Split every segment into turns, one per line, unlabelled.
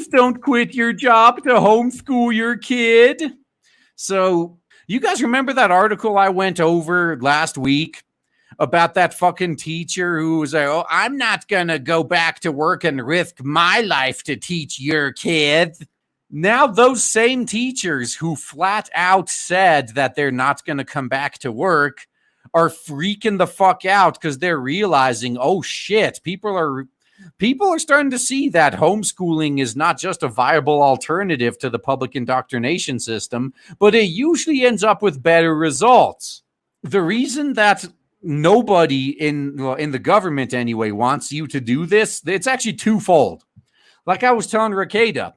Please don't quit your job to homeschool your kid. So, you guys remember that article I went over last week about that fucking teacher who was like, oh, I'm not going to go back to work and risk my life to teach your kid. Now, those same teachers who flat out said that they're not going to come back to work are freaking the fuck out because they're realizing, oh shit, people are starting to see that homeschooling is not just a viable alternative to the public indoctrination system, but it usually ends up with better results. The reason that nobody in the government anyway wants you to do this, it's actually twofold. Like I was telling Rakeda,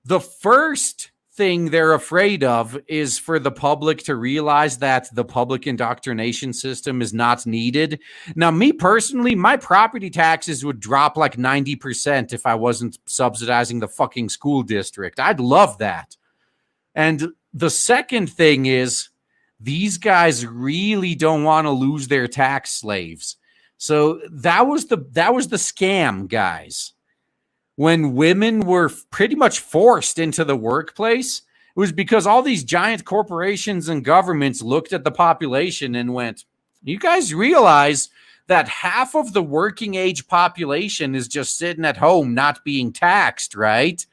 the first thing they're afraid of is for the public to realize that the public indoctrination system is not needed. Now, me personally, my property taxes would drop like 90% if I wasn't subsidizing the fucking school district. I'd love that. And the second thing is these guys really don't want to lose their tax slaves. So that was the scam, guys. When women were pretty much forced into the workplace, it was because all these giant corporations and governments looked at the population and went, you guys realize that half of the working age population is just sitting at home not being taxed, right?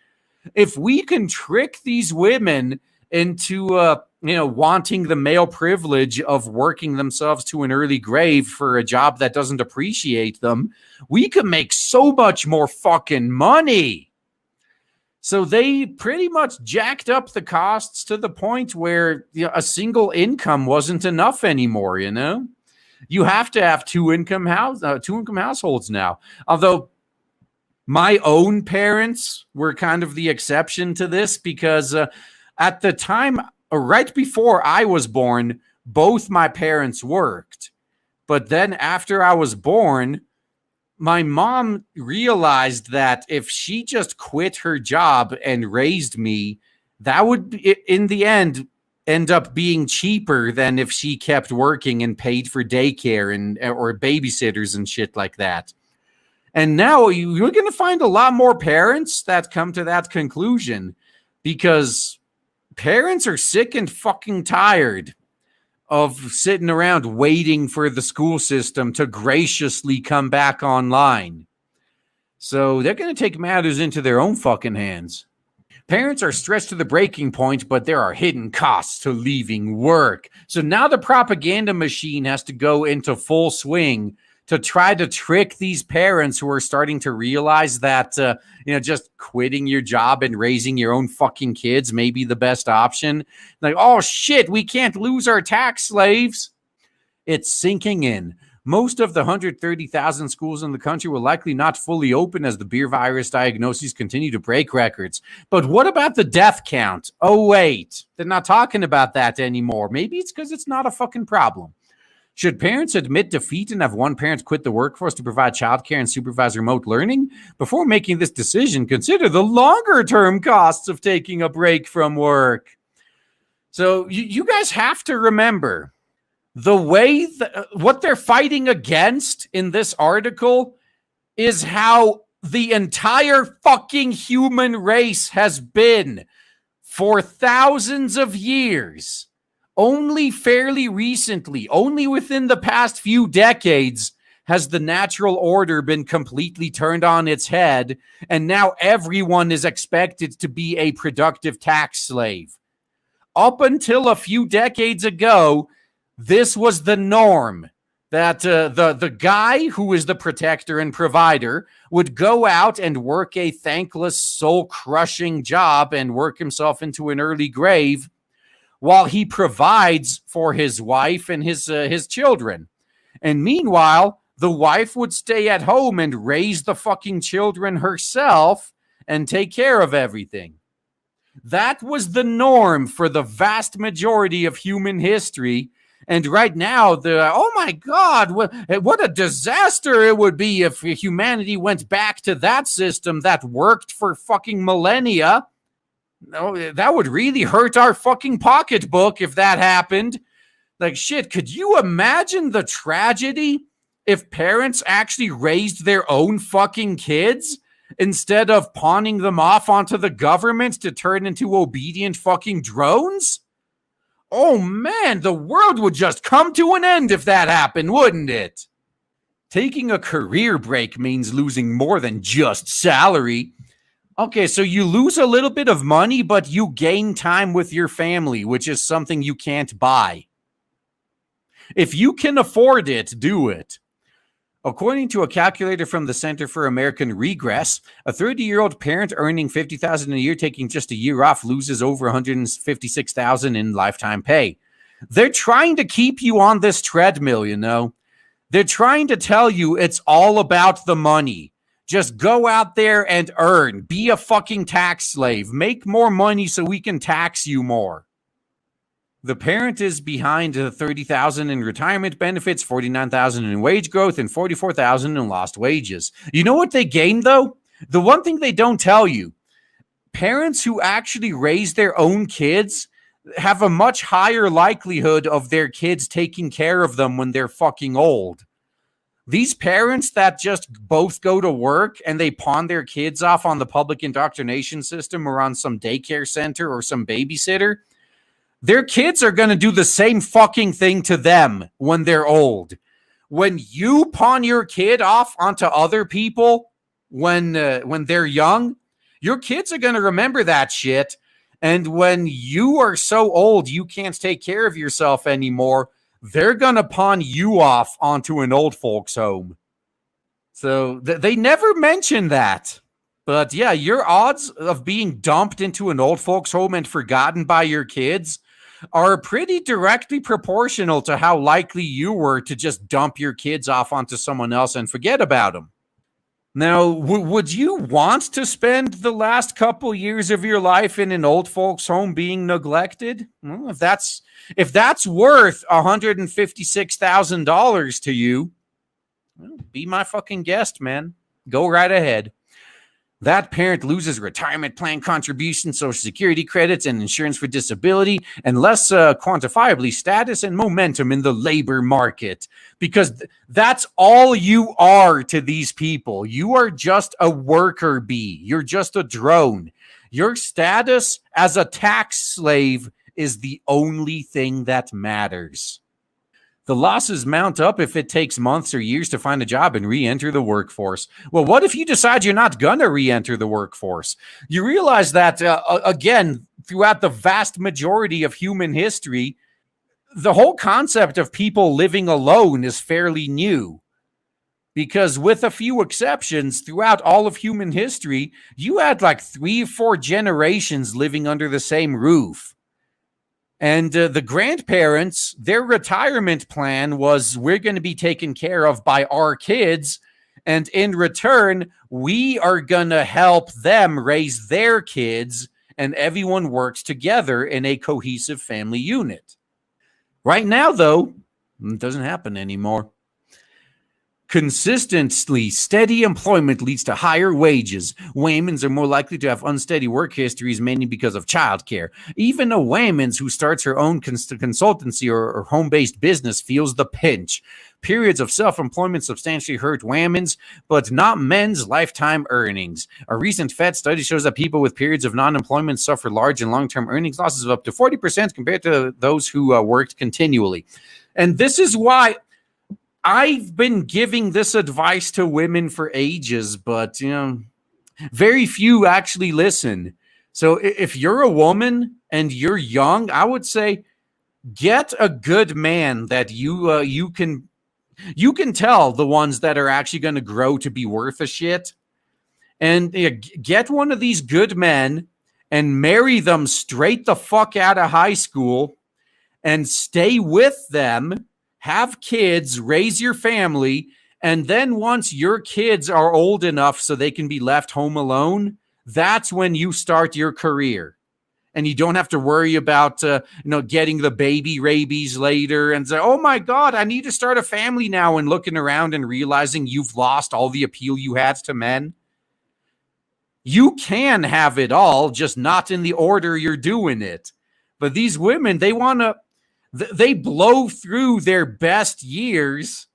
If we can trick these women into wanting the male privilege of working themselves to an early grave for a job that doesn't appreciate them, we can make so much more fucking money. So they pretty much jacked up the costs to the point where a single income wasn't enough anymore, You have to have two income households now. Although my own parents were kind of the exception to this because at the time, right before I was born, both my parents worked. But then after I was born, my mom realized that if she just quit her job and raised me, that would, in the end up being cheaper than if she kept working and paid for daycare or babysitters and shit like that. And now you're going to find a lot more parents that come to that conclusion because parents are sick and fucking tired of sitting around waiting for the school system to graciously come back online. So they're going to take matters into their own fucking hands. Parents are stretched to the breaking point, but there are hidden costs to leaving work. So now the propaganda machine has to go into full swing to try to trick these parents who are starting to realize that, just quitting your job and raising your own fucking kids may be the best option. Like, oh shit, we can't lose our tax slaves. It's sinking in. Most of the 130,000 schools in the country will likely not fully open as the beer virus diagnoses continue to break records. But what about the death count? Oh, wait, they're not talking about that anymore. Maybe it's because it's not a fucking problem. Should parents admit defeat and have one parent quit the workforce to provide childcare and supervise remote learning? Before making this decision, consider the longer-term costs of taking a break from work. So you guys have to remember, the way what they're fighting against in this article is how the entire fucking human race has been for thousands of years. Only fairly recently, only within the past few decades, has the natural order been completely turned on its head, and now everyone is expected to be a productive tax slave. Up until a few decades ago, this was the norm, that the guy who is the protector and provider would go out and work a thankless, soul-crushing job and work himself into an early grave, while he provides for his wife and his children. And meanwhile, the wife would stay at home and raise the fucking children herself and take care of everything. That was the norm for the vast majority of human history. And right now, oh my God, what a disaster it would be if humanity went back to that system that worked for fucking millennia. No, that would really hurt our fucking pocketbook if that happened. Like, shit, could you imagine the tragedy if parents actually raised their own fucking kids? instead of pawning them off onto the government to turn into obedient fucking drones? Oh man, the world would just come to an end if that happened, wouldn't it? Taking a career break means losing more than just salary. Okay, so you lose a little bit of money, but you gain time with your family, which is something you can't buy. If you can afford it, do it. According to a calculator from the Center for American Regress, a 30-year-old parent earning $50,000 a year taking just a year off loses over $156,000 in lifetime pay. They're trying to keep you on this treadmill, you know. They're trying to tell you it's all about the money. Just go out there and earn. Be a fucking tax slave. Make more money so we can tax you more. The parent is behind $30,000 in retirement benefits, $49,000 in wage growth, and $44,000 in lost wages. You know what they gain, though? The one thing they don't tell you, parents who actually raise their own kids have a much higher likelihood of their kids taking care of them when they're fucking old. These parents that just both go to work and they pawn their kids off on the public indoctrination system or on some daycare center or some babysitter, their kids are going to do the same fucking thing to them when they're old. When you pawn your kid off onto other people when they're young, your kids are going to remember that shit. And when you are so old you can't take care of yourself anymore, they're going to pawn you off onto an old folks home. So they never mention that. But yeah, your odds of being dumped into an old folks home and forgotten by your kids are pretty directly proportional to how likely you were to just dump your kids off onto someone else and forget about them. Now, would you want to spend the last couple years of your life in an old folks home being neglected? Well, if that's worth $156,000 to you, well, be my fucking guest, man. Go right ahead. That parent loses retirement plan contributions, Social Security credits, and insurance for disability, and less quantifiably status and momentum in the labor market. Because that's all you are to these people. You are just a worker bee. You're just a drone. Your status as a tax slave is the only thing that matters. The losses mount up if it takes months or years to find a job and re-enter the workforce. Well, what if you decide you're not going to re-enter the workforce? You realize that, again, throughout the vast majority of human history, the whole concept of people living alone is fairly new. Because with a few exceptions, throughout all of human history, you had like 3 or 4 generations living under the same roof. And the grandparents, their retirement plan was, we're going to be taken care of by our kids. And in return, we are going to help them raise their kids. And everyone works together in a cohesive family unit. Right now, though, it doesn't happen anymore. Consistently steady employment leads to higher wages. Women's are more likely to have unsteady work histories, mainly because of childcare. Even a woman who starts her own consultancy or home-based business feels the pinch. Periods of self-employment substantially hurt women's, but not men's lifetime earnings. A recent Fed study shows that people with periods of non-employment suffer large and long-term earnings losses of up to 40% compared to those who worked continually. And this is why I've been giving this advice to women for ages, but, very few actually listen. So if you're a woman and you're young, I would say get a good man that you can tell the ones that are actually going to grow to be worth a shit. And get one of these good men and marry them straight the fuck out of high school and stay with them. Have kids, raise your family, and then once your kids are old enough so they can be left home alone, that's when you start your career. And you don't have to worry about getting the baby rabies later and say, oh my God, I need to start a family now, and looking around and realizing you've lost all the appeal you had to men. You can have it all, just not in the order you're doing it. But these women, they blow through their best years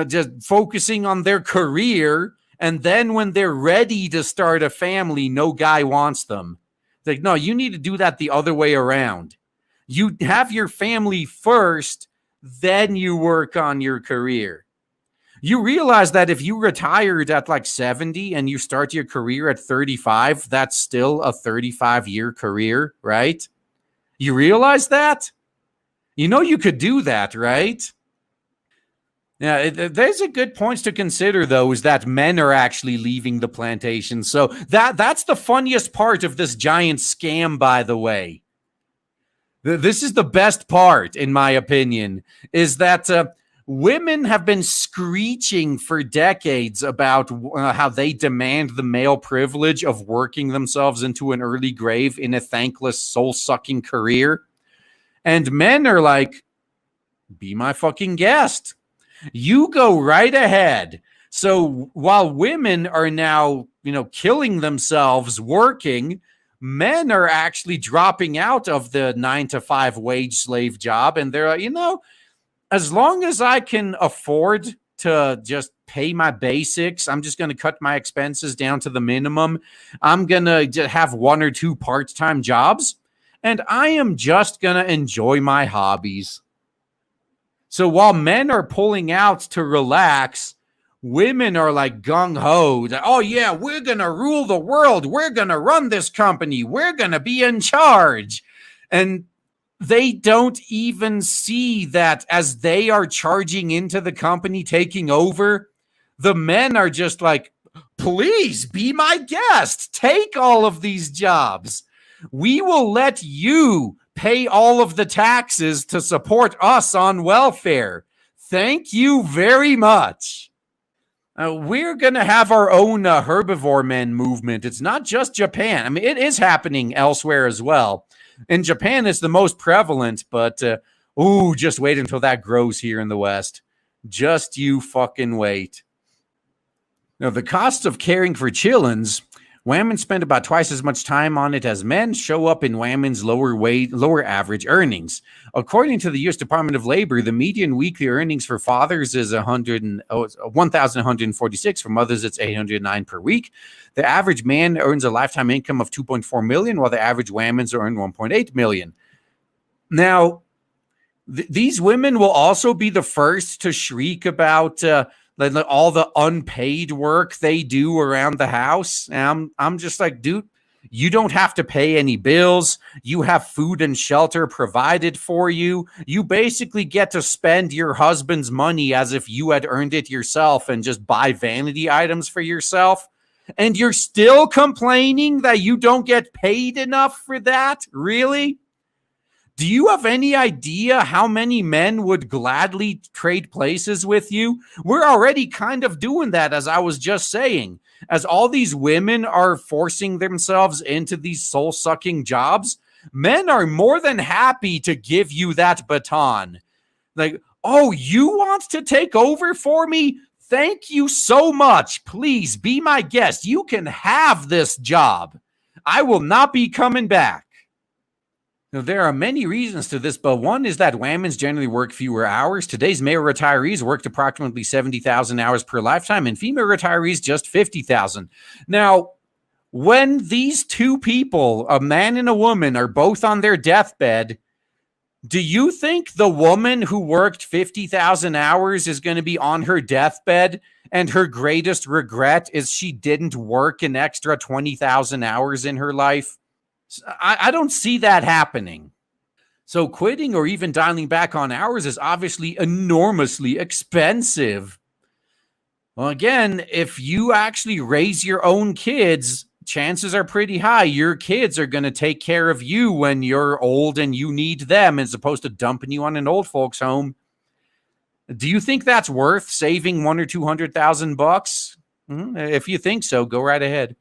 just focusing on their career And then when they're ready to start a family, no guy wants them. It's like, no, you need to do that the other way around. You have your family first, then you work on your career. You realize that if you retired at like 70 and you start your career at 35, that's still a 35-year career, right? You realize that? You know you could do that, right? Yeah, there's a good points to consider, though, is that men are actually leaving the plantation. So that's the funniest part of this giant scam, by the way. This is the best part, in my opinion, is that women have been screeching for decades about how they demand the male privilege of working themselves into an early grave in a thankless, soul-sucking career. And men are like, be my fucking guest. You go right ahead. So while women are now, killing themselves working, men are actually dropping out of the 9-to-5 wage slave job. And they're like, as long as I can afford to just pay my basics, I'm just going to cut my expenses down to the minimum. I'm going to have 1 or 2 part-time jobs, and I am just going to enjoy my hobbies. So while men are pulling out to relax, women are like gung-ho. Oh, yeah, we're going to rule the world. We're going to run this company. We're going to be in charge. And they don't even see that as they are charging into the company, taking over, the men are just like, please be my guest. Take all of these jobs. We will let you pay all of the taxes to support us on welfare. Thank you very much. We're going to have our own herbivore men movement. It's not just Japan. I mean, it is happening elsewhere as well. In Japan, it's the most prevalent, but just wait until that grows here in the West. Just you fucking wait. Now, the cost of caring for chillins, women spend about twice as much time on it as men show up in women's lower average earnings. According to the U.S. Department of Labor, the median weekly earnings for fathers is $1,146. For mothers, it's $809 per week. The average man earns a lifetime income of $2.4 million, while the average women's earn $1.8 million. Now, these women will also be the first to shriek about all the unpaid work they do around the house. And I'm just like, dude, you don't have to pay any bills. You have food and shelter provided for you. You basically get to spend your husband's money as if you had earned it yourself and just buy vanity items for yourself. And you're still complaining that you don't get paid enough for that? Really? Do you have any idea how many men would gladly trade places with you? We're already kind of doing that, as I was just saying. As all these women are forcing themselves into these soul-sucking jobs, men are more than happy to give you that baton. Like, oh, you want to take over for me? Thank you so much. Please be my guest. You can have this job. I will not be coming back. Now, there are many reasons to this, but one is that women generally work fewer hours. Today's male retirees worked approximately 70,000 hours per lifetime, and female retirees just 50,000. Now, when these two people, a man and a woman, are both on their deathbed, do you think the woman who worked 50,000 hours is going to be on her deathbed and her greatest regret is she didn't work an extra 20,000 hours in her life? I don't see that happening. So quitting or even dialing back on hours is obviously enormously expensive. Well, again, if you actually raise your own kids, chances are pretty high your kids are going to take care of you when you're old and you need them, as opposed to dumping you on an old folks home. Do you think that's worth saving $100,000 or $200,000? If you think so, go right ahead.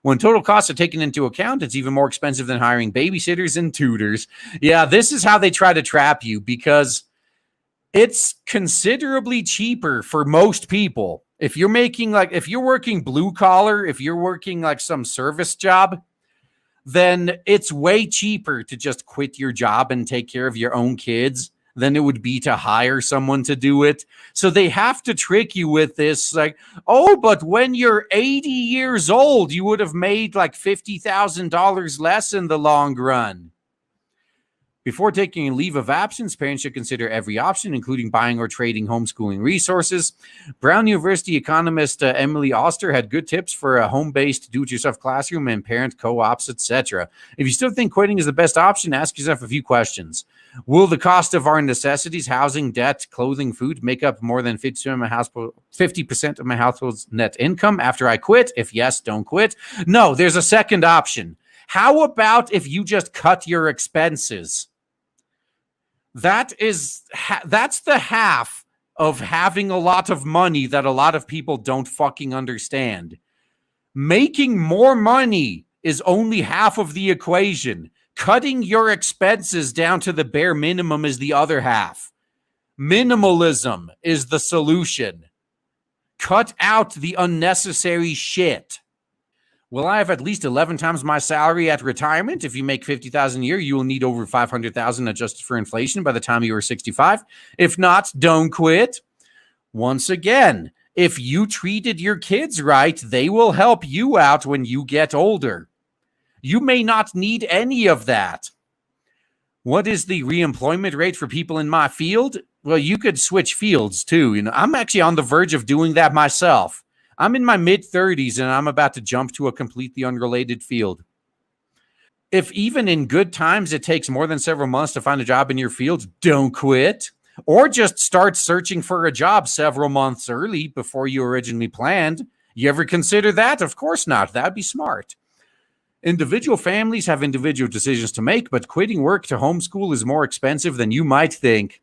When total costs are taken into account, it's even more expensive than hiring babysitters and tutors. Yeah, this is how they try to trap you, because it's considerably cheaper for most people. If you're working blue collar, if you're working like some service job, then it's way cheaper to just quit your job and take care of your own kids than it would be to hire someone to do it. So they have to trick you with this, like, oh, but when you're 80 years old, you would have made like $50,000 less in the long run. Before taking a leave of absence, parents should consider every option, including buying or trading homeschooling resources. Brown University economist Emily Oster had good tips for a home-based do-it-yourself classroom and parent co-ops, etc. If you still think quitting is the best option, ask yourself a few questions. Will the cost of our necessities, housing, debt, clothing, food, make up more than 50% of my household's net income after I quit? If yes, don't quit. No, there's a second option. How about if you just cut your expenses? That's the half of having a lot of money that a lot of people don't fucking understand. Making more money is only half of the equation. Cutting your expenses down to the bare minimum is the other half. Minimalism is the solution. Cut out the unnecessary shit. Will I have at least 11 times my salary at retirement? If you make $50,000 a year, you will need over $500,000 adjusted for inflation by the time you are 65. If not, don't quit. Once again, if you treated your kids right, they will help you out when you get older. You may not need any of that. What is the reemployment rate for people in my field? Well, you could switch fields too. I'm actually on the verge of doing that myself. I'm in my mid-30s and I'm about to jump to a completely unrelated field. If even in good times it takes more than several months to find a job in your field, don't quit. Or just start searching for a job several months early before you originally planned. You ever consider that? Of course not. That'd be smart. Individual families have individual decisions to make, but quitting work to homeschool is more expensive than you might think.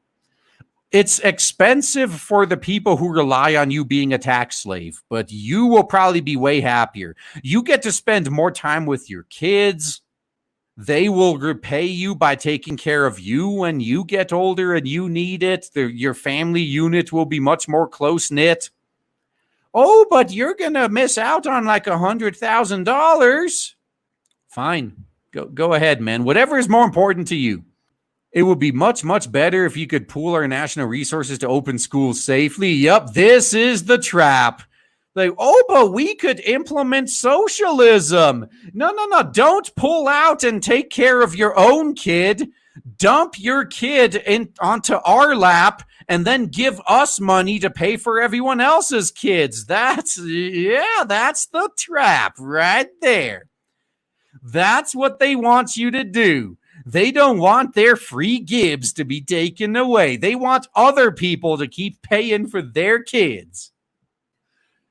It's expensive for the people who rely on you being a tax slave, but you will probably be way happier. You get to spend more time with your kids. They will repay you by taking care of you when you get older and you need it. Your family unit will be much more close-knit. Oh, but you're going to miss out on like $100,000. Fine. Go ahead, man. Whatever is more important to you. It would be much, much better if you could pool our national resources to open schools safely. Yup, this is the trap. Like, oh, but we could implement socialism. No. Don't pull out and take care of your own kid. Dump your kid onto our lap and then give us money to pay for everyone else's kids. That's the trap right there. That's what they want you to do. They don't want their free gibs to be taken away. They want other people to keep paying for their kids.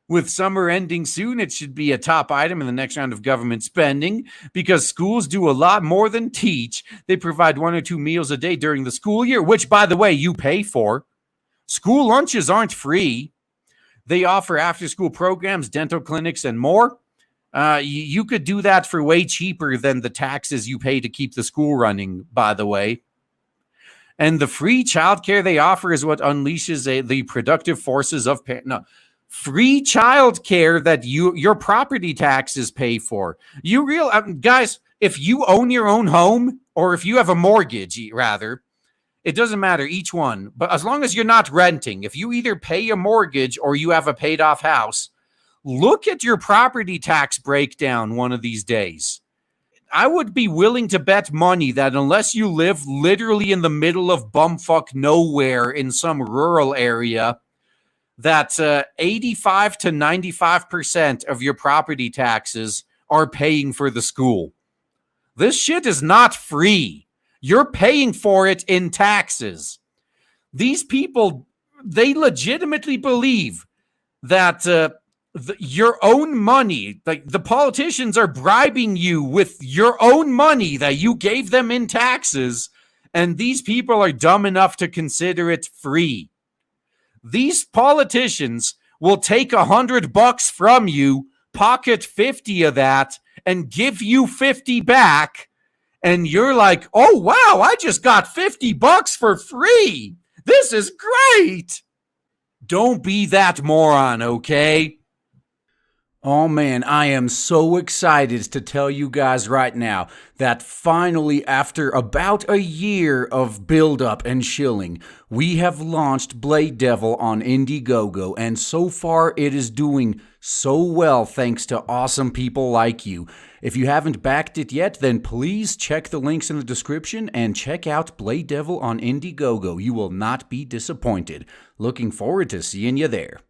With summer ending soon, it should be a top item in the next round of government spending because schools do a lot more than teach. They provide 1 or 2 meals a day during the school year, which, by the way, you pay for. School lunches aren't free. They offer after-school programs, dental clinics, and more. You could do that for way cheaper than the taxes you pay to keep the school running, by the way. And the free childcare they offer is what unleashes the productive forces of free childcare that your property taxes pay for. Guys, if you own your own home or if you have a mortgage, rather, it doesn't matter, each one. But as long as you're not renting, if you either pay a mortgage or you have a paid off house, look at your property tax breakdown one of these days. I would be willing to bet money that unless you live literally in the middle of bumfuck nowhere in some rural area, that 85 to 95% of your property taxes are paying for the school. This shit is not free. You're paying for it in taxes. These people, they legitimately believe that your own money, like the politicians are bribing you with your own money that you gave them in taxes, and these people are dumb enough to consider it free. These politicians will take $100 from you, pocket 50 of that, and give you 50 back, and you're like, oh wow, I just got $50 for free. This is great. Don't be that moron, okay? Oh man, I am so excited to tell you guys right now that finally, after about a year of build up and shilling, we have launched Blade Devil on Indiegogo, and so far it is doing so well thanks to awesome people like you. If you haven't backed it yet, then please check the links in the description and check out Blade Devil on Indiegogo. You will not be disappointed. Looking forward to seeing you there.